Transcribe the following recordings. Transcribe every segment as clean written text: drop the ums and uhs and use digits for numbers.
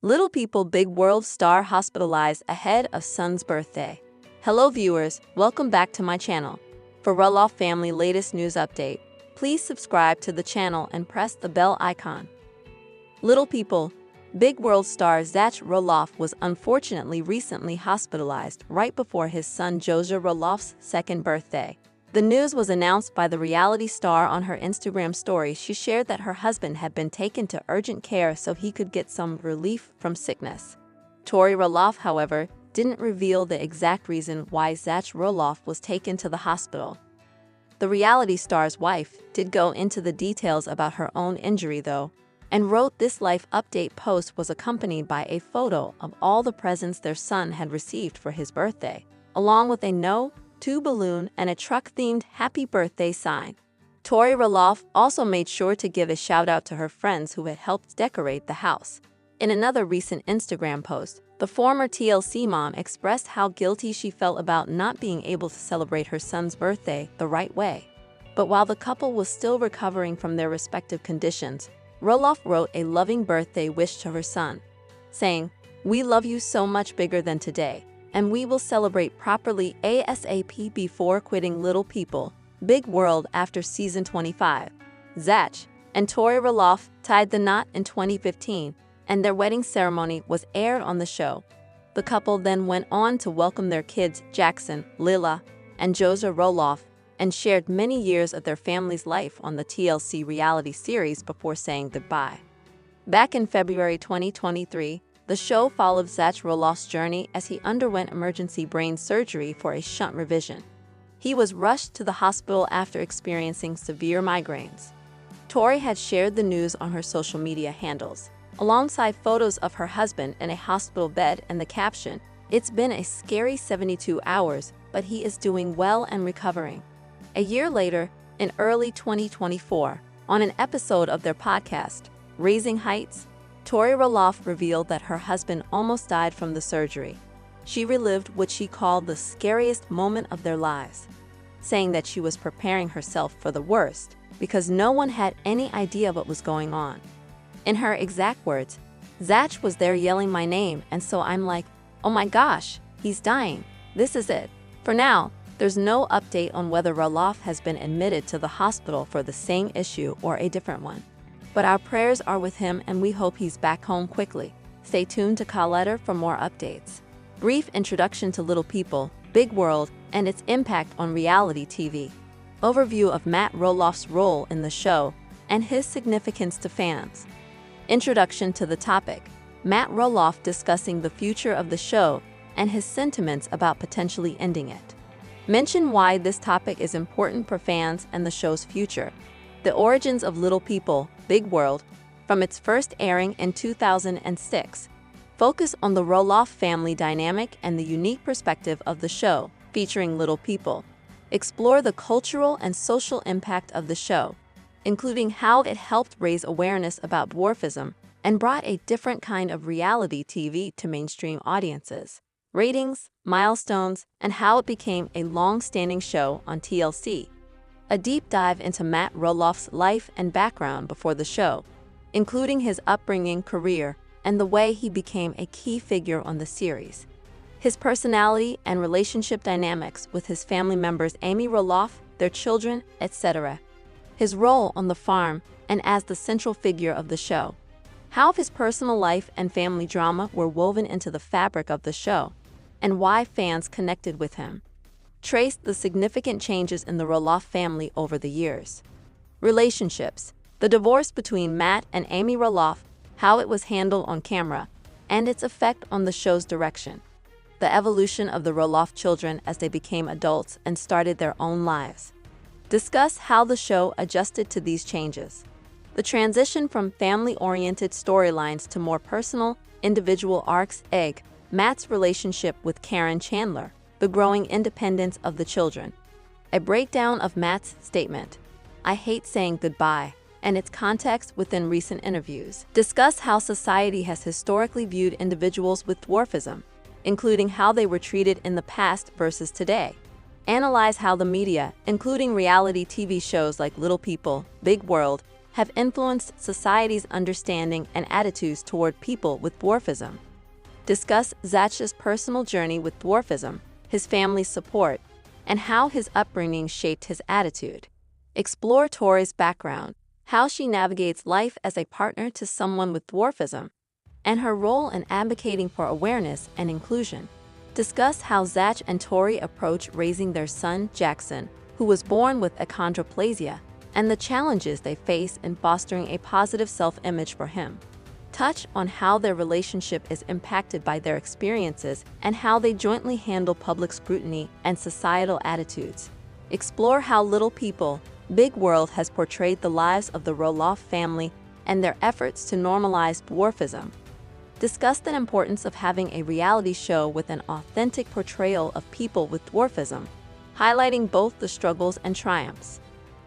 Little People Big World star hospitalized ahead of son's birthday. Hello viewers, welcome back to my channel. For Roloff family latest news update, please subscribe to the channel and press the bell icon. Little People Big World star Zach Roloff was unfortunately recently hospitalized right before his son Josiah Roloff's second birthday. The news was announced by the reality star on her Instagram story. She shared that her husband had been taken to urgent care so he could get some relief from sickness. Tori Roloff, however, didn't reveal the exact reason why Zach Roloff was taken to the hospital. The reality star's wife did go into the details about her own injury though, and wrote this life update post was accompanied by a photo of all the presents their son had received for his birthday, along with a No. 2 balloon and a truck-themed happy birthday sign. Tori Roloff also made sure to give a shout-out to her friends who had helped decorate the house. In another recent Instagram post, the former TLC mom expressed how guilty she felt about not being able to celebrate her son's birthday the right way. But while the couple was still recovering from their respective conditions, Roloff wrote a loving birthday wish to her son, saying, "We love you so much bigger than today, and we will celebrate properly ASAP before quitting Little People Big World after season 25. Zach and Tori Roloff tied the knot in 2015, and their wedding ceremony was aired on the show. The couple then went on to welcome their kids Jackson, Lila, and Josiah Roloff, and shared many years of their family's life on the TLC reality series before saying goodbye. Back in February 2023, the show followed Zach Roloff's journey as he underwent emergency brain surgery for a shunt revision. He was rushed to the hospital after experiencing severe migraines. Tori had shared the news on her social media handles, alongside photos of her husband in a hospital bed and the caption, "It's been a scary 72 hours, but he is doing well and recovering." A year later, in early 2024, on an episode of their podcast, Raising Heights, Tori Roloff revealed that her husband almost died from the surgery. She relived what she called the scariest moment of their lives, saying that she was preparing herself for the worst because no one had any idea what was going on. In her exact words, "Zach was there yelling my name, and so I'm like, oh my gosh, he's dying. This is it." For now, there's no update on whether Roloff has been admitted to the hospital for the same issue or a different one. But our prayers are with him and we hope he's back home quickly. Stay tuned to Call Letter for more updates. Brief introduction to Little People Big World and its impact on reality TV. Overview of Matt Roloff's role in the show and his significance to fans. Introduction to the topic. Matt Roloff discussing the future of the show and his sentiments about potentially ending it. Mention why this topic is important for fans and the show's future. The origins of Little People Big World, from its first airing in 2006, focus on the Roloff family dynamic and the unique perspective of the show, featuring Little People. Explore the cultural and social impact of the show, including how it helped raise awareness about dwarfism and brought a different kind of reality TV to mainstream audiences. Ratings, milestones, and how it became a long-standing show on TLC. A deep dive into Matt Roloff's life and background before the show, including his upbringing, career, and the way he became a key figure on the series. His personality and relationship dynamics with his family members Amy Roloff, their children, etc. His role on the farm and as the central figure of the show. How his personal life and family drama were woven into the fabric of the show, and why fans connected with him. Trace the significant changes in the Roloff family over the years. Relationships. The divorce between Matt and Amy Roloff, how it was handled on camera, and its effect on the show's direction. The evolution of the Roloff children as they became adults and started their own lives. Discuss how the show adjusted to these changes. The transition from family-oriented storylines to more personal, individual arcs. Matt's relationship with Karen Chandler. The growing independence of the children. A breakdown of Matt's statement, "I hate saying goodbye," and its context within recent interviews. Discuss how society has historically viewed individuals with dwarfism, including how they were treated in the past versus today. Analyze how the media, including reality TV shows like Little People Big World, have influenced society's understanding and attitudes toward people with dwarfism. Discuss Zach's personal journey with dwarfism, his family's support, and how his upbringing shaped his attitude. Explore Tori's background, how she navigates life as a partner to someone with dwarfism, and her role in advocating for awareness and inclusion. Discuss how Zach and Tori approach raising their son, Jackson, who was born with achondroplasia, and the challenges they face in fostering a positive self-image for him. Touch on how their relationship is impacted by their experiences and how they jointly handle public scrutiny and societal attitudes. Explore how Little People, Big World has portrayed the lives of the Roloff family and their efforts to normalize dwarfism. Discuss the importance of having a reality show with an authentic portrayal of people with dwarfism, highlighting both the struggles and triumphs.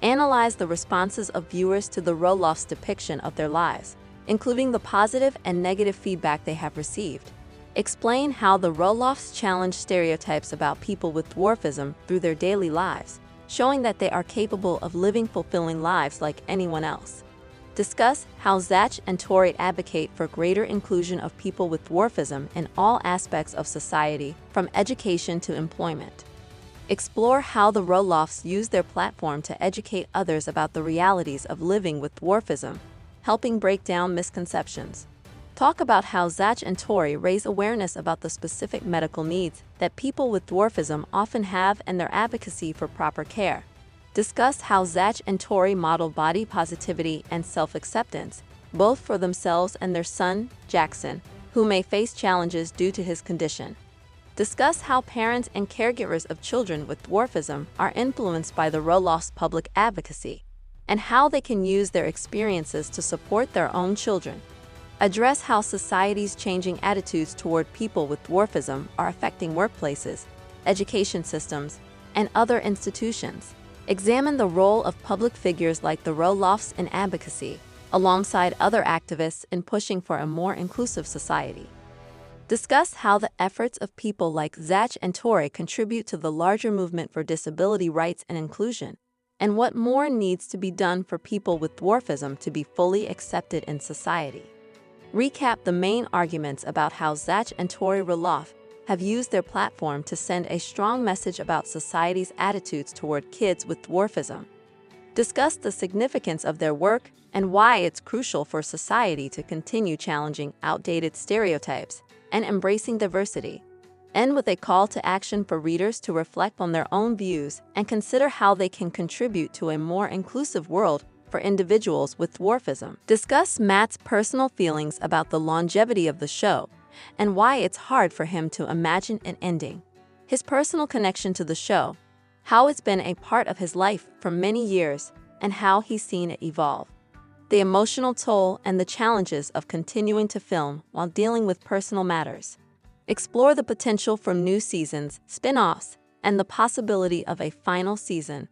Analyze the responses of viewers to the Roloffs' depiction of their lives, including the positive and negative feedback they have received. Explain how the Roloffs challenge stereotypes about people with dwarfism through their daily lives, showing that they are capable of living fulfilling lives like anyone else. Discuss how Zach and Tori advocate for greater inclusion of people with dwarfism in all aspects of society, from education to employment. Explore how the Roloffs use their platform to educate others about the realities of living with dwarfism, helping break down misconceptions. Talk about how Zach and Tori raise awareness about the specific medical needs that people with dwarfism often have and their advocacy for proper care. Discuss how Zach and Tori model body positivity and self-acceptance, both for themselves and their son, Jackson, who may face challenges due to his condition. Discuss how parents and caregivers of children with dwarfism are influenced by the Roloffs' public advocacy, and how they can use their experiences to support their own children. Address how society's changing attitudes toward people with dwarfism are affecting workplaces, education systems, and other institutions. Examine the role of public figures like the Roloffs in advocacy, alongside other activists in pushing for a more inclusive society. Discuss how the efforts of people like Zach and Tori contribute to the larger movement for disability rights and inclusion, and what more needs to be done for people with dwarfism to be fully accepted in society. Recap the main arguments about how Zach and Tori Roloff have used their platform to send a strong message about society's attitudes toward kids with dwarfism. Discuss the significance of their work and why it's crucial for society to continue challenging outdated stereotypes and embracing diversity. End with a call to action for readers to reflect on their own views and consider how they can contribute to a more inclusive world for individuals with dwarfism. Discuss Matt's personal feelings about the longevity of the show and why it's hard for him to imagine an ending. His personal connection to the show, how it's been a part of his life for many years, and how he's seen it evolve. The emotional toll and the challenges of continuing to film while dealing with personal matters. Explore the potential for new seasons, spin-offs, and the possibility of a final season.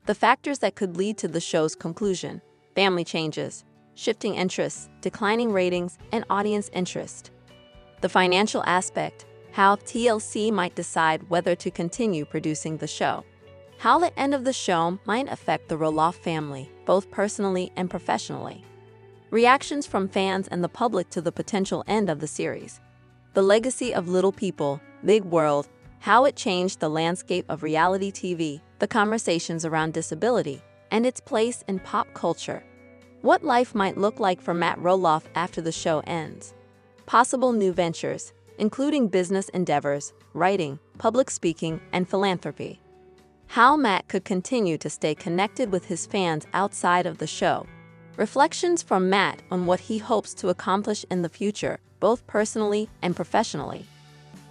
The factors that could lead to the show's conclusion: family changes, shifting interests, declining ratings, and audience interest. The financial aspect, how TLC might decide whether to continue producing the show. How the end of the show might affect the Roloff family, both personally and professionally. Reactions from fans and the public to the potential end of the series. The legacy of Little People, Big World, how it changed the landscape of reality TV, the conversations around disability, and its place in pop culture. What life might look like for Matt Roloff after the show ends. Possible new ventures, including business endeavors, writing, public speaking, and philanthropy. How Matt could continue to stay connected with his fans outside of the show. Reflections from Matt on what he hopes to accomplish in the future, both personally and professionally.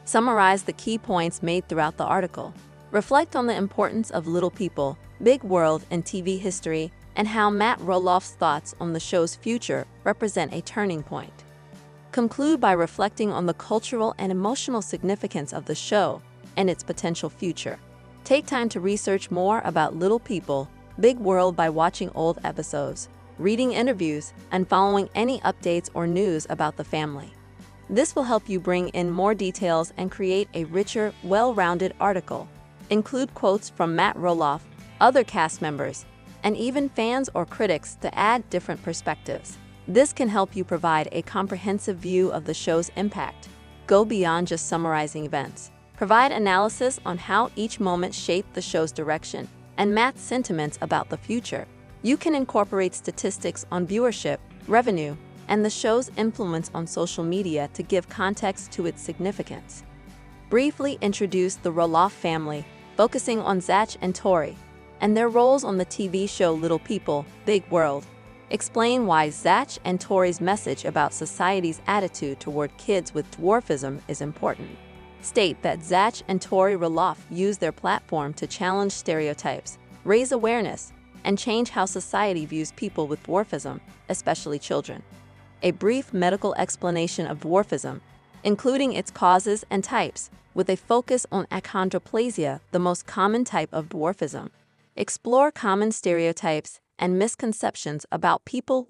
Summarize the key points made throughout the article. Reflect on the importance of Little People, Big World in TV history, and how Matt Roloff's thoughts on the show's future represent a turning point. Conclude by reflecting on the cultural and emotional significance of the show and its potential future. Take time to research more about Little People, Big World by watching old episodes, reading interviews, and following any updates or news about the family. This will help you bring in more details and create a richer, well-rounded article. Include quotes from Matt Roloff, other cast members, and even fans or critics to add different perspectives. This can help you provide a comprehensive view of the show's impact. Go beyond just summarizing events. Provide analysis on how each moment shaped the show's direction and match sentiments about the future. You can incorporate statistics on viewership, revenue, and the show's influence on social media to give context to its significance. Briefly introduce the Roloff family, focusing on Zach and Tori, and their roles on the TV show Little People, Big World. Explain why Zach and Tori's message about society's attitude toward kids with dwarfism is important. State that Zach and Tori Roloff use their platform to challenge stereotypes, raise awareness, and change how society views people with dwarfism, especially children. A brief medical explanation of dwarfism, including its causes and types, with a focus on achondroplasia, the most common type of dwarfism. Explore common stereotypes and misconceptions about people with